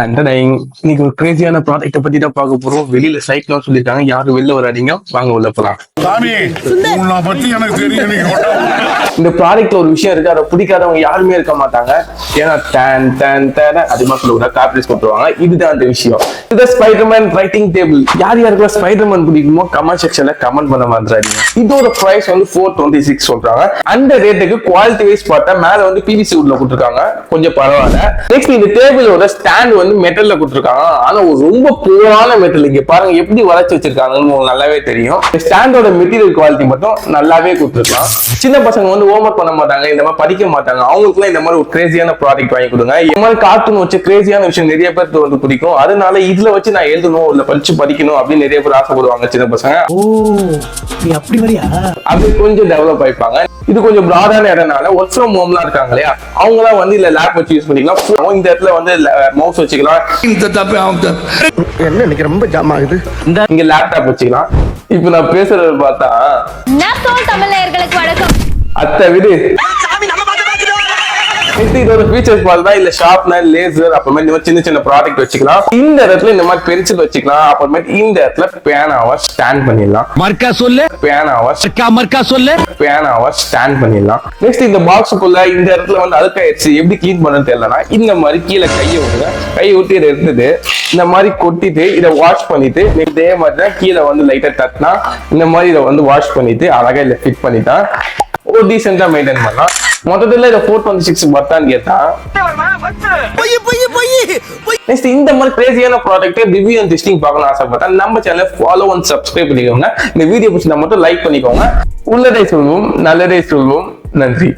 இன்னைக்கு ஒரு கிரேசியான ப்ராடக்ட்டை பத்தி தான் பார்க்க போறோம். வெளியில சைக்கிள் சொல்லிருக்காங்க, யாரும் வெளில வராதீங்க, வாங்க உள்ள போலாம். இந்த ப்ராடக்ட்ல ஒரு விஷயம் இருக்கு, அதை பிடிக்காதவங்க யாருமே இருக்க மாட்டாங்க. ஏன்னா அதிகமா சொல்லுவாங்க, காப்பீஸ் கொடுத்துருவாங்க. இதுதான் அந்த விஷயம். இது ஸ்பைடர்மேன் ரைட்டிங் டேபிள். யார் யாருக்கெல்லாம் ஸ்பைடர்மேன் பிடிக்குமோ கமெண்ட் செக்ஷன்ல கமெண்ட் பண்ண வந்துறாதீங்க. இதோட பிரைஸ் வந்து 426 சொல்றாங்க. அந்த ரேட்டுக்கு குவாலிட்டி வைஸ் பார்த்தா மேல வந்து பிவிசி உள்ள கொடுத்துருக்காங்க, கொஞ்சம் பரவாயில்ல. நெக்ஸ்ட் இந்த டேபிளோட ஸ்டாண்ட் வந்து மெட்டல்ல கொடுத்துருக்காங்க, ஆனா ஒரு ரொம்ப புவரான மெட்டல். இங்க பாருங்க எப்படி வளைச்சு வச்சிருக்காங்கன்னு உங்களுக்கு நல்லாவே தெரியும். ஸ்டாண்டோட மெட்டீரியல் குவாலிட்டி மட்டும் நல்லாவே கொடுத்துருக்கலாம். சின்ன பசங்க வந்து ஹோம் ஒர்க் பண்ண மாட்டாங்க, இந்த மாதிரி படிக்க மாட்டாங்க, அவங்களுக்குலாம் இந்த மாதிரி ஒரு கிரேசியான ப்ராடக்ட் வாங்கி கொடுங்க. இந்த மாதிரி கார்ட்டூன் வச்சு கிரேசியான விஷயம் நிறைய பேருக்கு வந்து பிடிக்கும். அதனால இதுல வச்சு நான் எழுதணும், இல்ல படிச்சு படிக்கணும் அப்படின்னு நிறைய பேர் ஆசைப்படுவாங்க சின்ன பசங்க. அப்படி கொஞ்சம் டெவலப் ஆயிப்பாங்க. இது கொஞ்சம் பிராடான இடம்னால ஒர்க் ஃப்ரம் ஹோம்லாம் இருக்காங்க இல்லையா, அவங்களாம் வந்து இல்ல லேப் வச்சு யூஸ் பண்ணிக்கலாம். இந்த இடத்துல வந்து மவுஸ் வச்சுக்கலாம். என்ன எனக்கு ரொம்ப ஜாம் ஆகுது. இங்க லேப்டாப் வச்சுக்கலாம். இப்ப நான் பேசுறது பார்த்தா தமிழர்களுக்கு வணக்கம். அத்தை விடு. இதோட ஃபீச்சர்ஸ் பார்த்தா இல்ல ஷார்ப்னர், லேசர், அப்புறமேட்டு சின்ன சின்ன ப்ராடக்ட் வச்சுக்கலாம். இந்த இடத்துல இந்த மாதிரி பென்சில் வச்சுக்கலாம். அப்புறமேட்டு இந்த இடத்துல பேனாவை ஸ்டாண்ட் பண்ணிடலாம். மர்க்கா சொல்லு. பேனாவை மர்க்கா சொல்லு. பேனாவை ஸ்டாண்ட் பண்ணிடலாம். நெக்ஸ்ட் இந்த பாக்ஸுக்குள்ள இந்த இடத்துல வந்து அழுக்காயிடுச்சு, எப்படி கிளீன் பண்ணணும்னு தெரியலனா இந்த மாதிரி கீழே கையை விடுங்க. கையை விட்டு இதை எடுத்துட்டு இந்த மாதிரி கொட்டிட்டு இதை வாஷ் பண்ணிட்டு இதே மாதிரி தான் கீழே வந்து லைட்டா தட்டினா இந்த மாதிரி இதை வந்து வாஷ் பண்ணிட்டு அழகா இல்ல ஃபிட் பண்ணிட்டா ஒரு டீசெண்டா மெயின்டைன் பண்ணலாம். மொத்தத்துல இதை 426 பத்தான்னு கேட்டா நெக்ஸ்ட் இந்த மாதிரி கிரேசியான ப்ராடக்ட் ரிவ்யூ அண்ட் டெஸ்டிங் பார்க்கணும் ஆசைப்பட்டா நம்ம சேனலை ஃபாலோ அண்ட் சப்ஸ்கிரைப் பண்ணிக்கோங்க. இந்த வீடியோ பிடிச்சா மட்டும் லைக் பண்ணிக்கோங்க. உள்ளதை சொல்வோம், நல்லதை சொல்வோம். நன்றி.